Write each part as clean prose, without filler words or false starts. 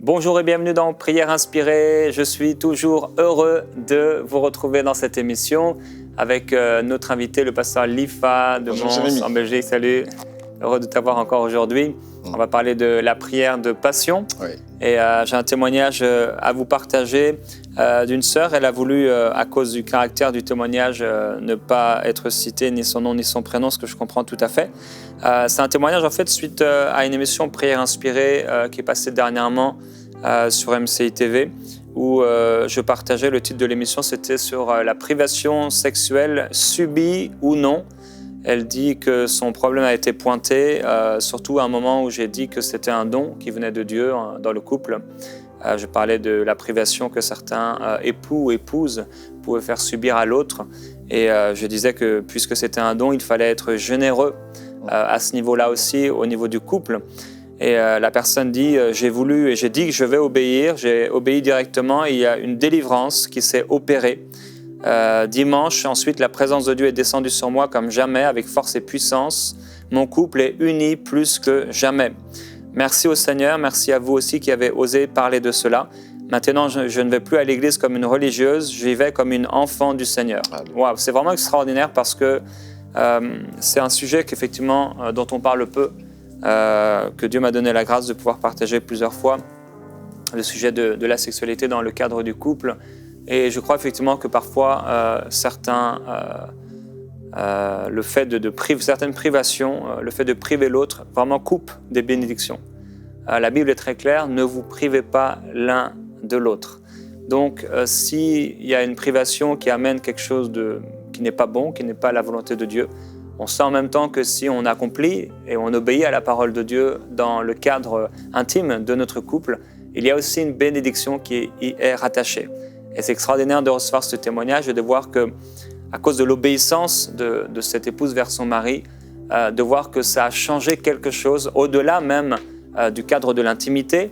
Bonjour et bienvenue dans Prière Inspirée. Je suis toujours heureux de vous retrouver dans cette émission avec notre invité, le pasteur Lifa de Mons en Belgique. Salut, heureux de t'avoir encore aujourd'hui. On va parler de la prière de passion. Oui. Et j'ai un témoignage à vous partager d'une sœur. Elle a voulu, à cause du caractère du témoignage, ne pas être citée, ni son nom ni son prénom, ce que je comprends tout à fait. C'est un témoignage en fait suite à une émission Prière Inspirée qui est passée dernièrement sur MCI TV où je partageais, le titre de l'émission c'était sur la privation sexuelle subie ou non. Elle dit que son problème a été pointé, surtout à un moment où j'ai dit que c'était un don qui venait de Dieu dans le couple. Je parlais de la privation que certains époux ou épouses pouvaient faire subir à l'autre. Et je disais que puisque c'était un don, il fallait être généreux à ce niveau-là aussi, au niveau du couple. Et la personne dit, j'ai voulu et j'ai dit que je vais obéir. J'ai obéi directement et il y a une délivrance qui s'est opérée. Dimanche, ensuite, la présence de Dieu est descendue sur moi comme jamais, avec force et puissance. Mon couple est uni plus que jamais. Merci au Seigneur, merci à vous aussi qui avez osé parler de cela. Maintenant, je ne vais plus à l'église comme une religieuse, j'y vais comme une enfant du Seigneur. Wow, c'est vraiment extraordinaire parce que c'est un sujet qu'effectivement, dont on parle peu, que Dieu m'a donné la grâce de pouvoir partager plusieurs fois, le sujet de la sexualité dans le cadre du couple. Et je crois effectivement que parfois, le fait de priver certaines privations, le fait de priver l'autre, vraiment coupe des bénédictions. La Bible est très claire, ne vous privez pas l'un de l'autre. Donc, s'il y a une privation qui amène quelque chose qui n'est pas bon, qui n'est pas la volonté de Dieu, on sait en même temps que si on accomplit et on obéit à la parole de Dieu dans le cadre intime de notre couple, il y a aussi une bénédiction qui y est rattachée. Et c'est extraordinaire de recevoir ce témoignage et de voir que, à cause de l'obéissance de cette épouse vers son mari, de voir que ça a changé quelque chose, au-delà même du cadre de l'intimité.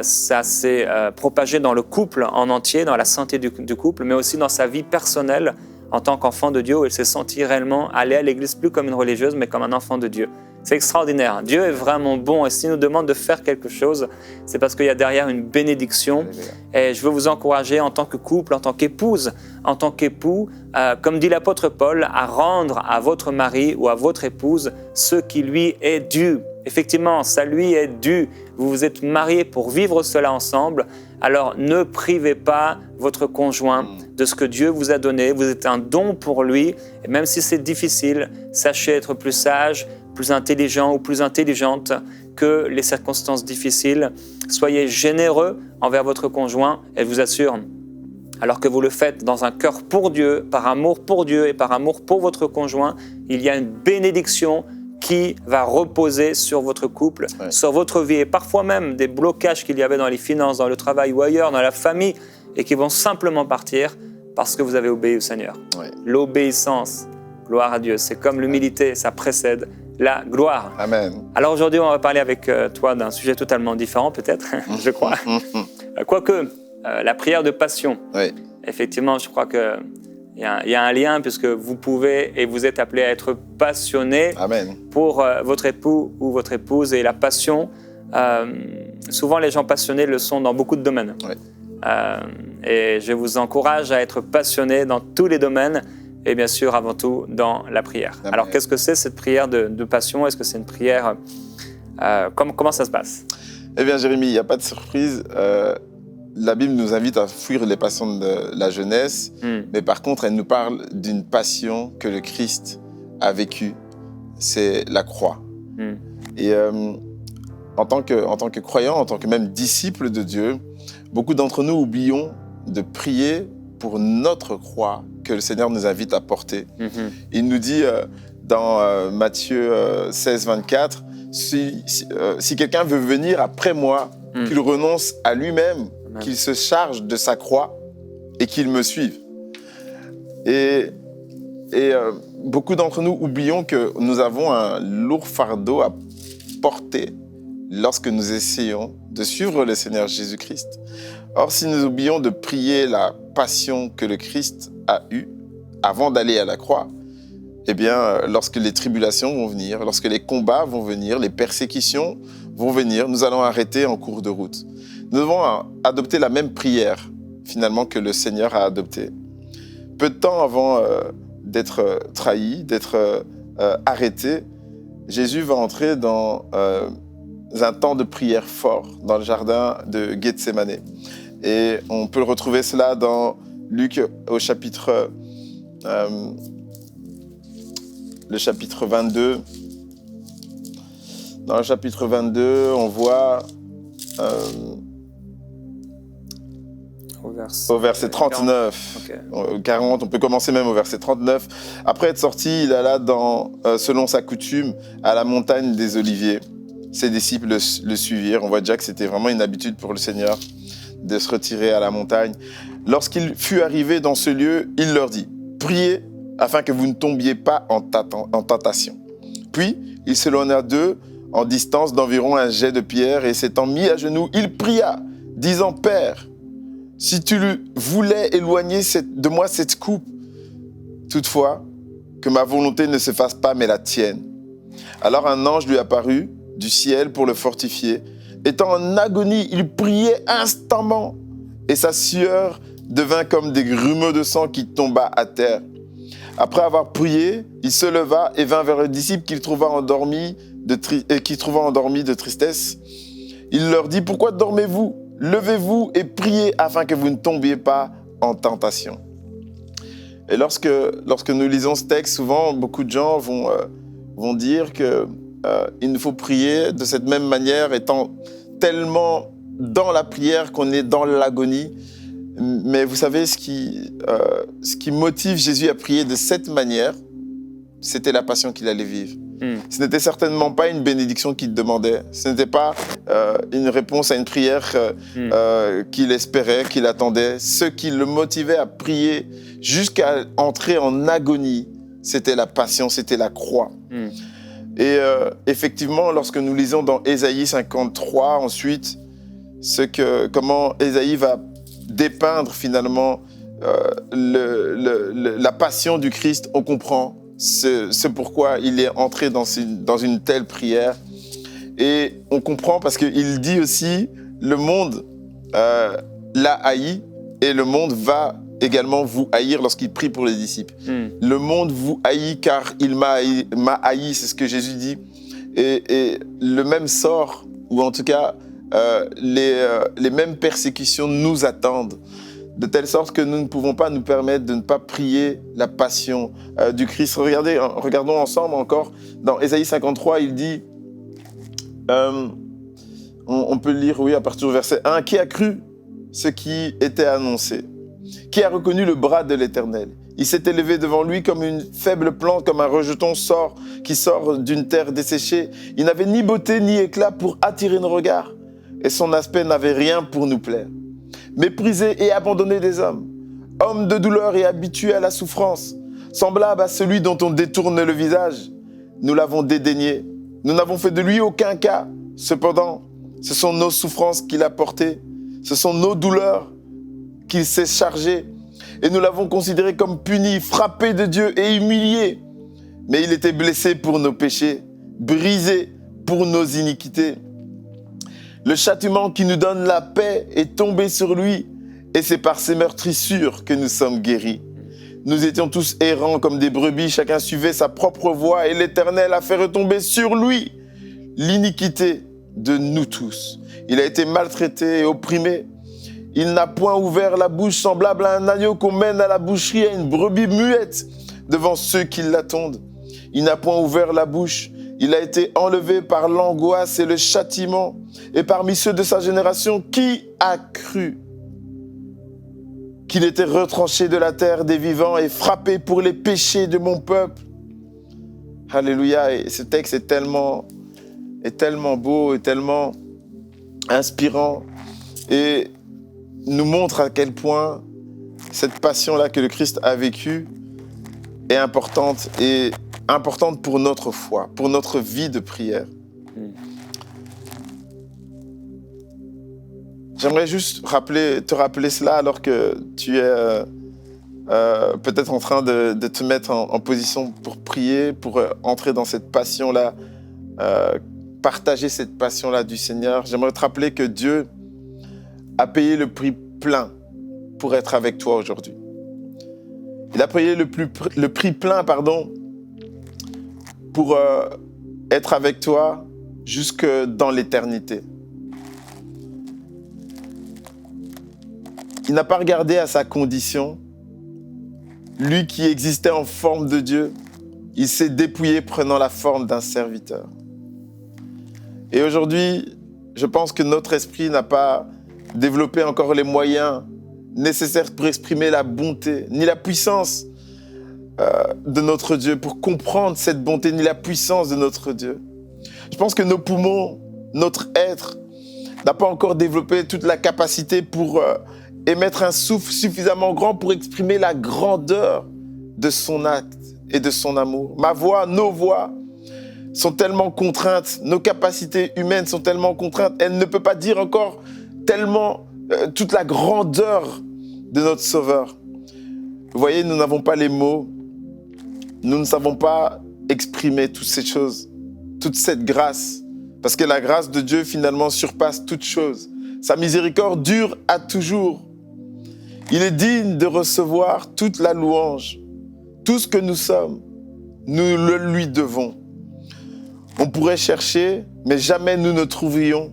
Ça s'est propagé dans le couple en entier, dans la santé du couple, mais aussi dans sa vie personnelle en tant qu'enfant de Dieu, où elle s'est sentie réellement aller à l'église plus comme une religieuse, mais comme un enfant de Dieu. C'est extraordinaire. Dieu est vraiment bon et s'il nous demande de faire quelque chose, c'est parce qu'il y a derrière une bénédiction. Et je veux vous encourager en tant que couple, en tant qu'épouse, en tant qu'époux, comme dit l'apôtre Paul, à rendre à votre mari ou à votre épouse ce qui lui est dû. Effectivement, ça lui est dû. Vous vous êtes mariés pour vivre cela ensemble. Alors ne privez pas votre conjoint de ce que Dieu vous a donné. Vous êtes un don pour lui. Et même si c'est difficile, sachez être plus sage, plus intelligent ou plus intelligente que les circonstances difficiles. Soyez généreux envers votre conjoint et je vous assure, alors que vous le faites dans un cœur pour Dieu, par amour pour Dieu et par amour pour votre conjoint, il y a une bénédiction qui va reposer sur votre couple, sur votre vie et parfois même des blocages qu'il y avait dans les finances, dans le travail ou ailleurs, dans la famille et qui vont simplement partir parce que vous avez obéi au Seigneur. L'obéissance, gloire à Dieu, c'est comme l'humilité, ça précède la gloire. Amen. Alors aujourd'hui, on va parler avec toi d'un sujet totalement différent peut-être, je crois. Quoique, la prière de passion. Oui. Effectivement, je crois qu'il y a un lien puisque vous pouvez et vous êtes appelé à être passionné pour votre époux ou votre épouse. Et la passion, souvent les gens passionnés le sont dans beaucoup de domaines. Et je vous encourage à être passionné dans tous les domaines. Et bien sûr, avant tout, dans la prière. Amen. Alors, qu'est-ce que c'est cette prière de passion? Est-ce que c'est une prière... comment ça se passe? Eh bien, Jérémie, il n'y a pas de surprise. La Bible nous invite à fuir les passions de la jeunesse, mais par contre, elle nous parle d'une passion que le Christ a vécue. C'est la croix. Et en tant que croyants, en tant que même disciples de Dieu, beaucoup d'entre nous oublions de prier pour notre croix que le Seigneur nous invite à porter. Il nous dit dans Matthieu 16, 24, si quelqu'un veut venir après moi, qu'il renonce à lui-même, qu'il se charge de sa croix et qu'il me suive. Et beaucoup d'entre nous oublions que nous avons un lourd fardeau à porter lorsque nous essayons de suivre le Seigneur Jésus-Christ. Or, si nous oublions de prier la passion que le Christ a eue avant d'aller à la croix, eh bien, lorsque les tribulations vont venir, lorsque les combats vont venir, les persécutions vont venir, nous allons arrêter en cours de route. Nous devons adopter la même prière, finalement, que le Seigneur a adoptée. Peu de temps avant d'être trahi, d'être arrêté, Jésus va entrer dans un temps de prière fort dans le jardin de Gethsémané. Et on peut retrouver cela dans Luc au chapitre 22. Dans le chapitre 22, on voit au verset 39, okay. 40, on peut commencer même au verset 39. Après être sorti, il alla selon sa coutume à la montagne des Oliviers. Ses disciples le suivirent. On voit déjà que c'était vraiment une habitude pour le Seigneur de se retirer à la montagne. Lorsqu'il fut arrivé dans ce lieu, il leur dit « Priez afin que vous ne tombiez pas en tentation. » Puis, il s'éloigna d'eux en distance d'environ un jet de pierre et s'étant mis à genoux, il pria, disant « Père, si tu voulais éloigner de moi cette coupe, toutefois, que ma volonté ne se fasse pas, mais la tienne. » Alors un ange lui apparut du ciel pour le fortifier. Étant en agonie, il priait instamment et sa sueur devint comme des grumeaux de sang qui tomba à terre. Après avoir prié, il se leva et vint vers le disciple qu'il trouva endormi de tristesse. Il leur dit « Pourquoi dormez-vous ? Levez-vous et priez afin que vous ne tombiez pas en tentation. » Et lorsque nous lisons ce texte, souvent, beaucoup de gens vont dire qu'il nous faut prier de cette même manière, étant tellement dans la prière qu'on est dans l'agonie. Mais vous savez, ce qui motive Jésus à prier de cette manière, c'était la passion qu'il allait vivre. Ce n'était certainement pas une bénédiction qu'il demandait. Ce n'était pas une réponse à une prière qu'il espérait, qu'il attendait. Ce qui le motivait à prier jusqu'à entrer en agonie, c'était la passion, c'était la croix. Et effectivement, lorsque nous lisons dans Ésaïe 53, ensuite, comment Ésaïe va dépeindre finalement la passion du Christ, on comprend ce pourquoi il est entré dans une telle prière. Et on comprend parce qu'il dit aussi, le monde l'a haï et le monde va également vous haïr lorsqu'il prie pour les disciples. Le monde vous haït car il m'a haï, c'est ce que Jésus dit. Et le même sort, ou en tout cas les mêmes persécutions nous attendent, de telle sorte que nous ne pouvons pas nous permettre de ne pas prier la passion du Christ. Regardons ensemble encore, dans Ésaïe 53, il dit, on peut le lire, oui, à partir du verset 1, « Qui a cru ce qui était annoncé ? Qui a reconnu le bras de l'Éternel ? Il s'est élevé devant lui comme une faible plante, comme un rejeton qui sort d'une terre desséchée. Il n'avait ni beauté ni éclat pour attirer nos regards, et son aspect n'avait rien pour nous plaire. Méprisé et abandonné des hommes, homme de douleur et habitué à la souffrance, semblable à celui dont on détourne le visage. Nous l'avons dédaigné, nous n'avons fait de lui aucun cas. Cependant, ce sont nos souffrances qu'il a portées, ce sont nos douleurs qu'il s'est chargé, et nous l'avons considéré comme puni, frappé de Dieu et humilié. Mais il était blessé pour nos péchés, brisé pour nos iniquités. Le châtiment qui nous donne la paix est tombé sur lui, et c'est par ses meurtrissures que nous sommes guéris. Nous étions tous errants comme des brebis, chacun suivait sa propre voie, et l'Éternel a fait retomber sur lui l'iniquité de nous tous. Il a été maltraité et opprimé. Il n'a point ouvert la bouche, semblable à un agneau qu'on mène à la boucherie, à une brebis muette devant ceux qui l'attendent. Il n'a point ouvert la bouche. Il a été enlevé par l'angoisse et le châtiment. Et parmi ceux de sa génération, qui a cru qu'il était retranché de la terre des vivants et frappé pour les péchés de mon peuple? Alléluia. Et ce texte est tellement beau et tellement inspirant et nous montre à quel point cette passion-là que le Christ a vécue est importante et importante pour notre foi, pour notre vie de prière. J'aimerais juste te rappeler cela alors que tu es peut-être en train de te mettre en position pour prier, pour entrer dans cette passion-là partager cette passion-là du Seigneur, j'aimerais te rappeler que Dieu a payé le prix plein pour être avec toi aujourd'hui. Il a payé le prix plein, pour être avec toi jusque dans l'éternité. Il n'a pas regardé à sa condition. Lui qui existait en forme de Dieu, il s'est dépouillé prenant la forme d'un serviteur. Et aujourd'hui, je pense que notre esprit n'a pas développé encore les moyens nécessaires pour exprimer la bonté, ni la puissance de notre Dieu, pour comprendre cette bonté, ni la puissance de notre Dieu. Je pense que nos poumons, notre être, n'a pas encore développé toute la capacité pour émettre un souffle suffisamment grand pour exprimer la grandeur de son acte et de son amour. Ma voix, nos voix sont tellement contraintes, nos capacités humaines sont tellement contraintes, elles ne peuvent pas dire encore tellement toute la grandeur de notre Sauveur. Vous voyez, nous n'avons pas les mots, nous ne savons pas exprimer toutes ces choses, toute cette grâce, parce que la grâce de Dieu finalement surpasse toute chose. Sa miséricorde dure à toujours. Il est digne de recevoir toute la louange. Tout ce que nous sommes, nous le lui devons. On pourrait chercher, mais jamais nous ne trouverions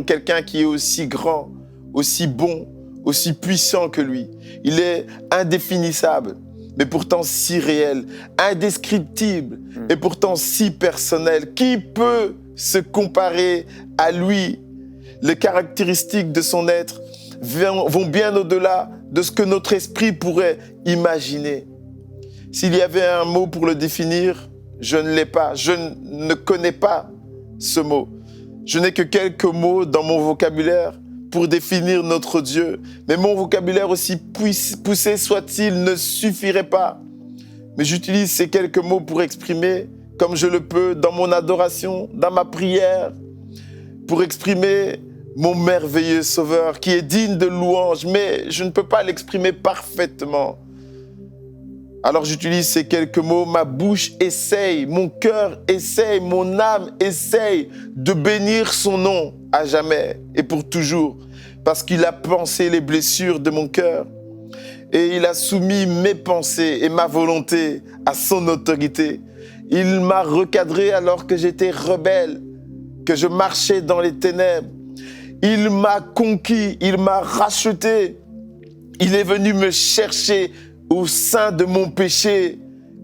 quelqu'un qui est aussi grand, aussi bon, aussi puissant que lui. Il est indéfinissable, mais pourtant si réel, indescriptible, et pourtant si personnel. Qui peut se comparer à lui? Les caractéristiques de son être vont bien au-delà de ce que notre esprit pourrait imaginer. S'il y avait un mot pour le définir, je ne l'ai pas. Je ne connais pas ce mot. Je n'ai que quelques mots dans mon vocabulaire pour définir notre Dieu. Mais mon vocabulaire, aussi poussé soit-il, ne suffirait pas. Mais j'utilise ces quelques mots pour exprimer, comme je le peux, dans mon adoration, dans ma prière, pour exprimer mon merveilleux Sauveur qui est digne de louange, mais je ne peux pas l'exprimer parfaitement. Alors j'utilise ces quelques mots, ma bouche essaye, mon cœur essaye, mon âme essaye de bénir son nom à jamais et pour toujours, parce qu'il a pansé les blessures de mon cœur et il a soumis mes pensées et ma volonté à son autorité. Il m'a recadré alors que j'étais rebelle, que je marchais dans les ténèbres. Il m'a conquis, il m'a racheté. Il est venu me chercher au sein de mon péché.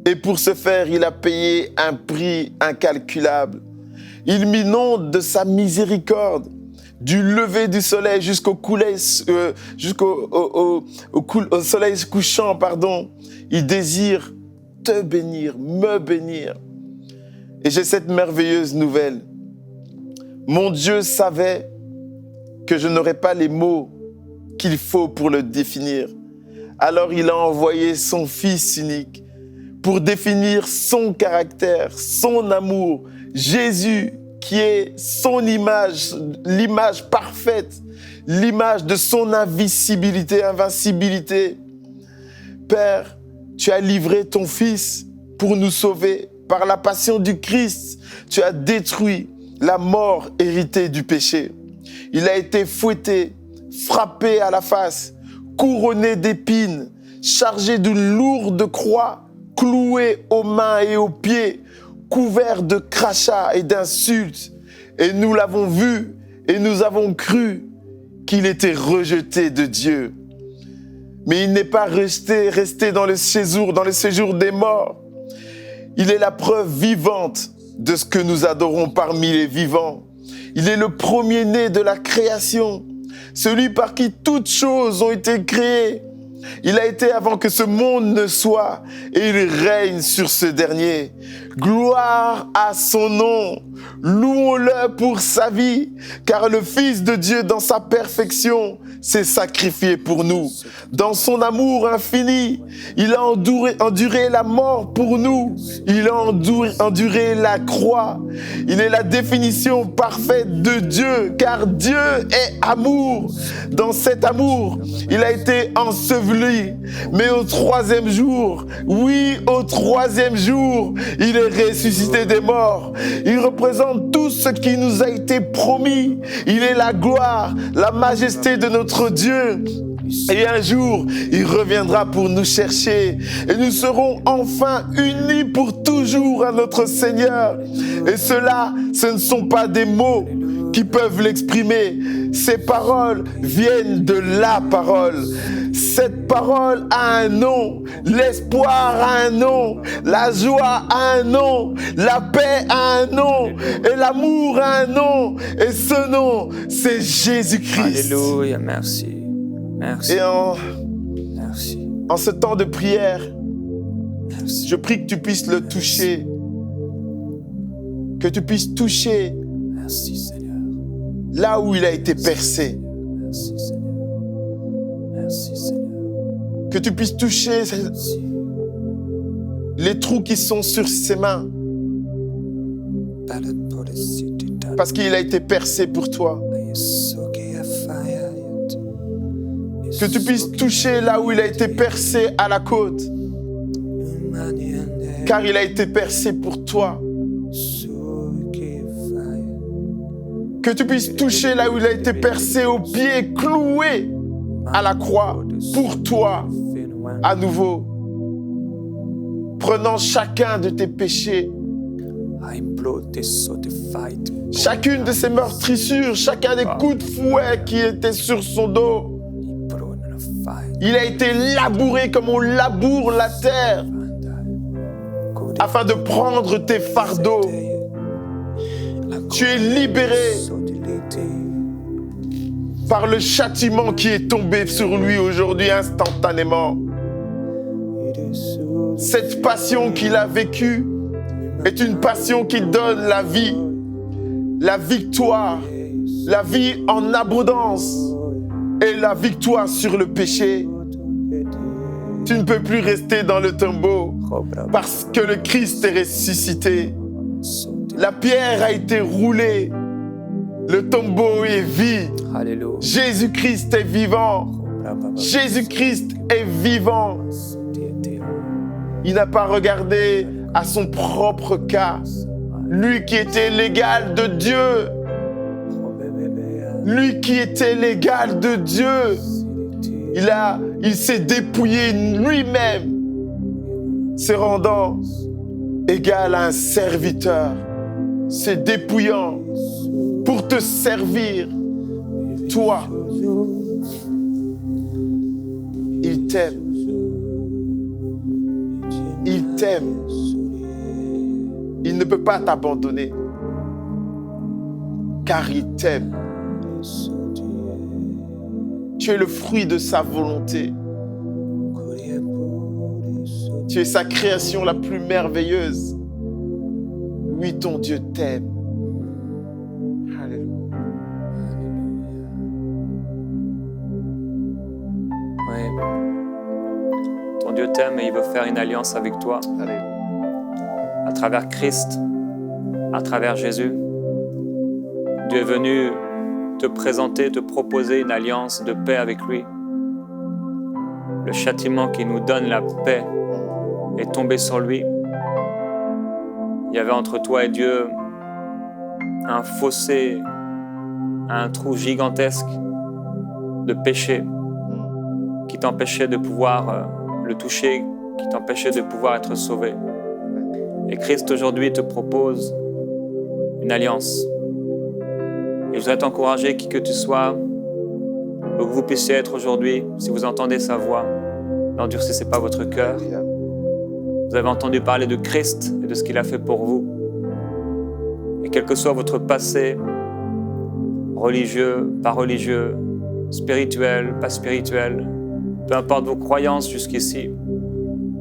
Et pour ce faire, il a payé un prix incalculable. Il m'inonde de sa miséricorde, du lever du soleil jusqu'au soleil couchant, Il désire te bénir, me bénir. Et j'ai cette merveilleuse nouvelle. Mon Dieu savait que je n'aurais pas les mots qu'il faut pour le définir. Alors il a envoyé son Fils unique pour définir son caractère, son amour. Jésus, qui est son image, l'image parfaite, l'image de son invincibilité. Père, tu as livré ton Fils pour nous sauver. Par la passion du Christ, tu as détruit la mort héritée du péché. Il a été fouetté, frappé à la face, couronné d'épines, chargé d'une lourde croix, cloué aux mains et aux pieds, couvert de crachats et d'insultes. Et nous l'avons vu et nous avons cru qu'il était rejeté de Dieu. Mais il n'est pas resté dans le séjour des morts. Il est la preuve vivante de ce que nous adorons parmi les vivants. Il est le premier-né de la création, celui par qui toutes choses ont été créées. Il a été avant que ce monde ne soit et il règne sur ce dernier. Gloire à son nom, louons-le pour sa vie, car le Fils de Dieu dans sa perfection s'est sacrifié pour nous. Dans son amour infini, il a enduré la mort pour nous. Il a enduré la croix. Il est la définition parfaite de Dieu, car Dieu est amour. Dans cet amour, il a été enseveli. Mais au troisième jour, il est ressuscité des morts. Il représente représente tout ce qui nous a été promis. Il est la gloire, la majesté de notre Dieu. Et un jour, il reviendra pour nous chercher. Et nous serons enfin unis pour toujours à notre Seigneur. Et cela, ce ne sont pas des mots qui peuvent l'exprimer. Ces paroles viennent de la parole. Cette parole a un nom, l'espoir a un nom, la joie a un nom, la paix a un nom, et l'amour a un nom. Et ce nom, c'est Jésus-Christ. Alléluia, merci. Merci. Et Merci. en ce temps de prière, Merci. je prie que tu puisses le toucher. Que tu puisses toucher Merci, Seigneur. là où il a été percé. Merci, Seigneur. Merci, Seigneur. Que tu puisses toucher Merci. les trous qui sont sur ses mains. Parce qu'il a été percé pour toi. Que tu puisses toucher là où il a été percé à la côte. Car il a été percé pour toi. Que tu puisses toucher là où il a été percé au pied, cloué à la croix pour toi, à nouveau. Prenant chacun de tes péchés, chacune de ses meurtrissures, chacun des coups de fouet qui étaient sur son dos. Il a été labouré comme on laboure la terre afin de prendre tes fardeaux. Tu es libéré par le châtiment qui est tombé sur lui aujourd'hui instantanément. Cette passion qu'il a vécue est une passion qui donne la vie, la victoire, la vie en abondance et la victoire sur le péché. Tu ne peux plus rester dans le tombeau parce que le Christ est ressuscité. La pierre a été roulée. Le tombeau est vide. Jésus-Christ est vivant. Jésus-Christ est vivant. Il n'a pas regardé à son propre cas. Lui qui était l'égal de Dieu. Lui qui était l'égal de Dieu. Il s'est dépouillé lui-même, se rendant égal à un serviteur, se dépouillant pour te servir, toi. Il t'aime. Il t'aime. Il ne peut pas t'abandonner, car il t'aime. Tu es le fruit de sa volonté. Tu es sa création la plus merveilleuse. Oui, ton Dieu t'aime. Alléluia. Oui. Ton Dieu t'aime et il veut faire une alliance avec toi. Alléluia. À travers Christ, à travers Jésus. Dieu est venu te présenter, te proposer une alliance de paix avec lui. Le châtiment qui nous donne la paix est tombé sur lui. Il y avait entre toi et Dieu un fossé, un trou gigantesque de péché qui t'empêchait de pouvoir le toucher, qui t'empêchait de pouvoir être sauvé. Et Christ aujourd'hui te propose une alliance. Et je voudrais t'encourager, qui que tu sois, où que vous puissiez être aujourd'hui, si vous entendez sa voix, n'endurcissez pas votre cœur. Vous avez entendu parler de Christ et de ce qu'il a fait pour vous. Et quel que soit votre passé, religieux, pas religieux, spirituel, pas spirituel, peu importe vos croyances jusqu'ici,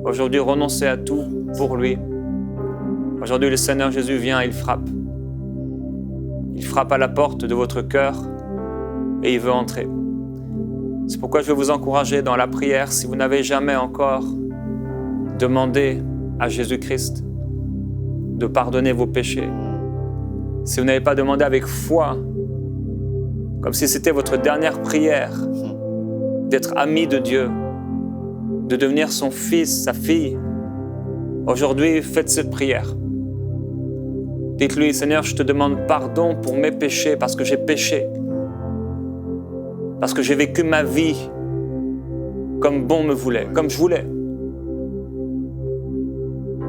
aujourd'hui renoncez à tout pour lui. Aujourd'hui le Seigneur Jésus vient et il frappe. Il frappe à la porte de votre cœur et il veut entrer. C'est pourquoi je veux vous encourager dans la prière, si vous n'avez jamais encore demandé à Jésus-Christ de pardonner vos péchés, si vous n'avez pas demandé avec foi, comme si c'était votre dernière prière, d'être ami de Dieu, de devenir son fils, sa fille, aujourd'hui faites cette prière. Dites-lui, Seigneur, je te demande pardon pour mes péchés, parce que j'ai péché. Parce que j'ai vécu ma vie comme bon me voulait, comme je voulais.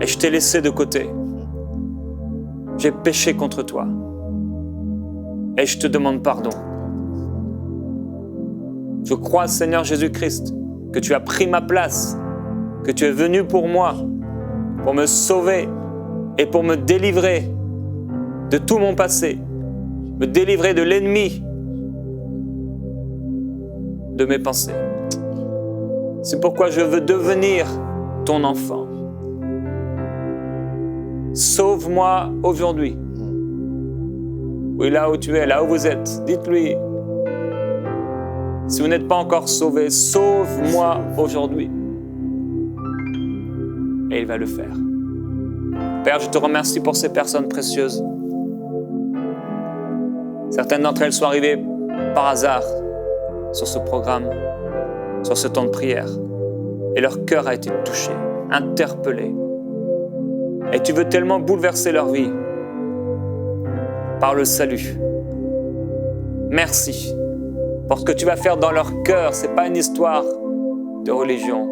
Et je t'ai laissé de côté. J'ai péché contre toi. Et je te demande pardon. Je crois, Seigneur Jésus-Christ, que tu as pris ma place, que tu es venu pour moi, pour me sauver et pour me délivrer de tout mon passé, me délivrer de l'ennemi, de mes pensées. C'est pourquoi je veux devenir ton enfant. Sauve-moi aujourd'hui. Oui, là où tu es, là où vous êtes, dites-lui, si vous n'êtes pas encore sauvé, sauve-moi aujourd'hui. Et il va le faire. Père, je te remercie pour ces personnes précieuses. Certaines d'entre elles sont arrivées par hasard sur ce programme, sur ce temps de prière. Et leur cœur a été touché, interpellé. Et tu veux tellement bouleverser leur vie par le salut. Merci pour ce que tu vas faire dans leur cœur. Ce n'est pas une histoire de religion.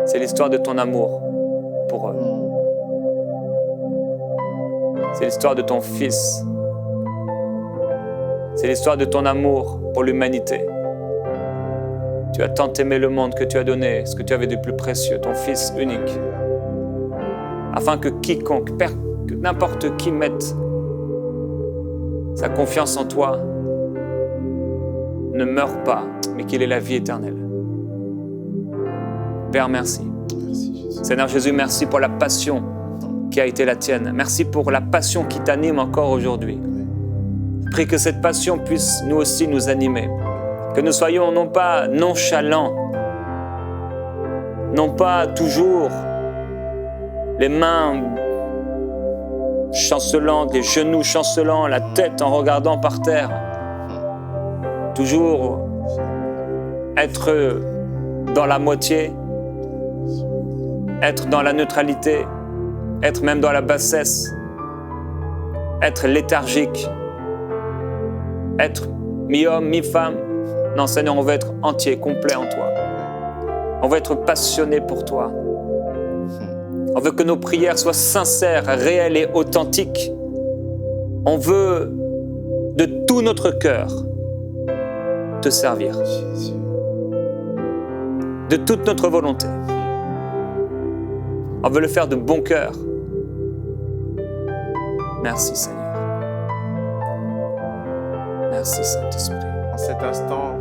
C'est l'histoire de ton amour pour eux. C'est l'histoire de ton Fils. C'est l'histoire de ton amour pour l'humanité. Tu as tant aimé le monde que tu as donné ce que tu avais de plus précieux, ton Fils unique, afin que quiconque, que n'importe qui mette sa confiance en toi ne meure pas, mais qu'il ait la vie éternelle. Père, merci. Merci, Jésus. Seigneur Jésus, merci pour la passion qui a été la tienne. Merci pour la passion qui t'anime encore aujourd'hui. Je prie que cette passion puisse nous aussi nous animer. Que nous soyons non pas nonchalants, non pas toujours les mains chancelantes, les genoux chancelants, la tête en regardant par terre. Toujours être dans la moitié, être dans la neutralité, être même dans la bassesse, être léthargique, être mi-homme, mi-femme. Non, Seigneur, on veut être entier, complet en toi. On veut être passionné pour toi. On veut que nos prières soient sincères, réelles et authentiques. On veut de tout notre cœur te servir. De toute notre volonté. On veut le faire de bon cœur. Merci, Seigneur. Merci, Saint-Esprit. En cet instant,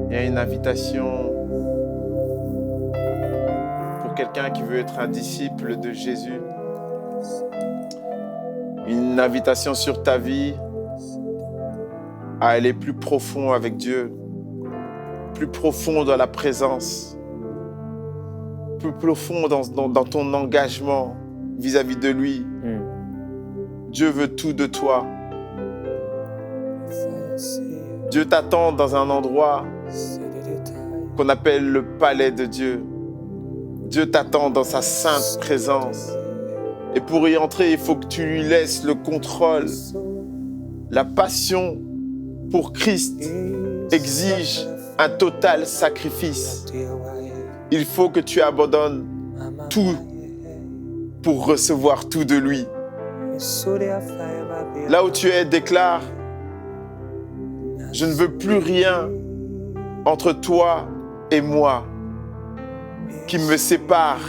il y a une invitation pour quelqu'un qui veut être un disciple de Jésus. Une invitation sur ta vie à aller plus profond avec Dieu, plus profond dans la présence, plus profond dans ton engagement vis-à-vis de lui. Dieu veut tout de toi. Dieu t'attend dans un endroit qu'on appelle le palais de Dieu. Dieu t'attend dans sa sainte présence. Et pour y entrer, il faut que tu lui laisses le contrôle. La passion pour Christ exige un total sacrifice. Il faut que tu abandonnes tout pour recevoir tout de lui. Là où tu es, déclare: je ne veux plus rien entre toi et moi qui me sépare.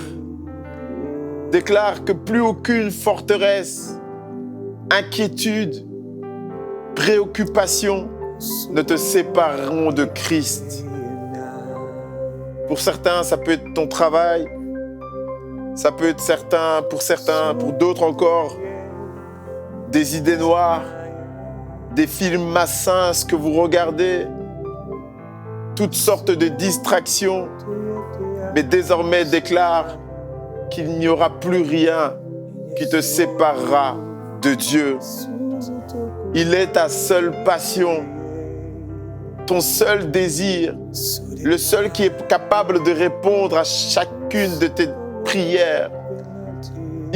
Déclare que plus aucune forteresse, inquiétude, préoccupation ne te sépareront de Christ. Pour certains, ça peut être ton travail. Ça peut être pour d'autres encore, des idées noires, des films malsains que vous regardez, toutes sortes de distractions. Mais désormais, déclare qu'il n'y aura plus rien qui te séparera de Dieu. Il est ta seule passion, ton seul désir, le seul qui est capable de répondre à chacune de tes prières,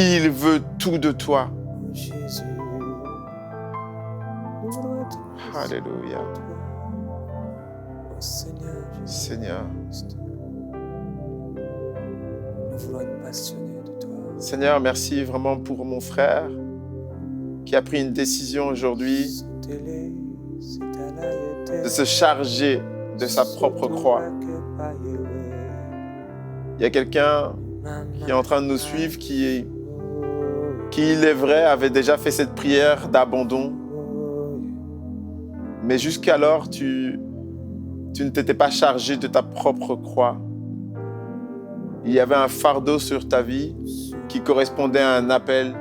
Il veut tout de toi. Jésus, nous voulons être Alléluia. au Seigneur Jésus. Seigneur. Nous voulons être passionnés de toi. Seigneur, merci vraiment pour mon frère qui a pris une décision aujourd'hui de se charger de sa propre croix. Il y a quelqu'un qui est en train de nous suivre qui, il est vrai, avait déjà fait cette prière d'abandon. Mais jusqu'alors, tu ne t'étais pas chargé de ta propre croix. Il y avait un fardeau sur ta vie qui correspondait à un appel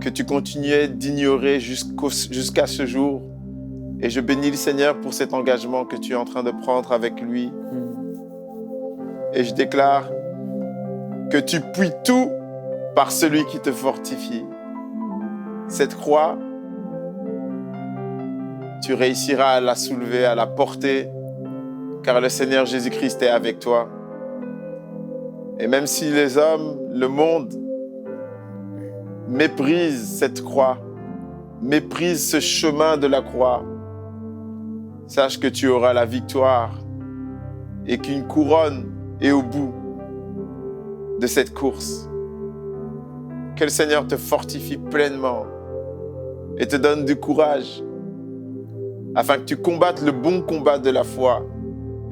que tu continuais d'ignorer jusqu'à ce jour. Et je bénis le Seigneur pour cet engagement que tu es en train de prendre avec lui. Et je déclare que tu puis tout par celui qui te fortifie. Cette croix, tu réussiras à la soulever, à la porter, car le Seigneur Jésus-Christ est avec toi. Et même si les hommes, le monde, méprisent cette croix, méprisent ce chemin de la croix, sache que tu auras la victoire et qu'une couronne est au bout de cette course. Que le Seigneur te fortifie pleinement et te donne du courage afin que tu combattes le bon combat de la foi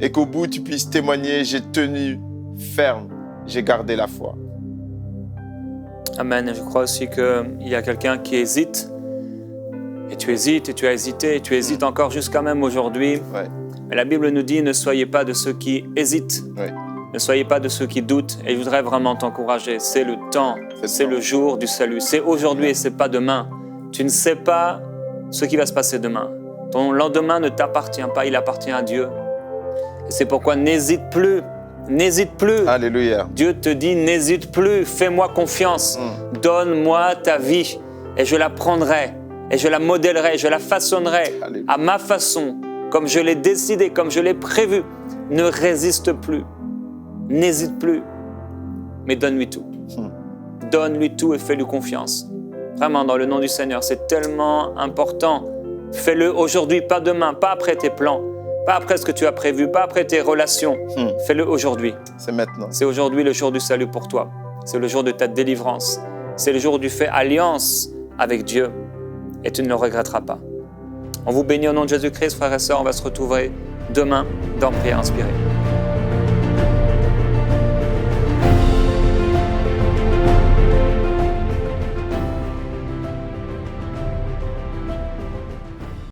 et qu'au bout tu puisses témoigner: j'ai tenu ferme, j'ai gardé la foi. Amen. Je crois aussi qu'il y a quelqu'un qui hésite. Et tu hésites, et tu as hésité, et tu hésites encore jusqu'à même aujourd'hui. Ouais. Mais la Bible nous dit: ne soyez pas de ceux qui hésitent. Ouais. Ne soyez pas de ceux qui doutent. Et je voudrais vraiment t'encourager. C'est le temps, c'est le jour du salut. C'est aujourd'hui et c'est pas demain. Tu ne sais pas ce qui va se passer demain. Ton lendemain ne t'appartient pas, il appartient à Dieu. Et c'est pourquoi n'hésite plus. N'hésite plus. Alléluia. Dieu te dit: n'hésite plus, fais-moi confiance. Donne-moi ta vie et je la prendrai. Et je la modèlerai, je la façonnerai à ma façon, comme je l'ai décidé, comme je l'ai prévu. Ne résiste plus, n'hésite plus, mais donne-lui tout. Donne-lui tout et fais-lui confiance. Vraiment, dans le nom du Seigneur, c'est tellement important. Fais-le aujourd'hui, pas demain, pas après tes plans, pas après ce que tu as prévu, pas après tes relations. Fais-le aujourd'hui. C'est maintenant. C'est aujourd'hui le jour du salut pour toi. C'est le jour de ta délivrance. C'est le jour où tu fais alliance avec Dieu. Et tu ne le regretteras pas. On vous bénit au nom de Jésus-Christ, frères et sœurs. On va se retrouver demain dans Prière Inspirée.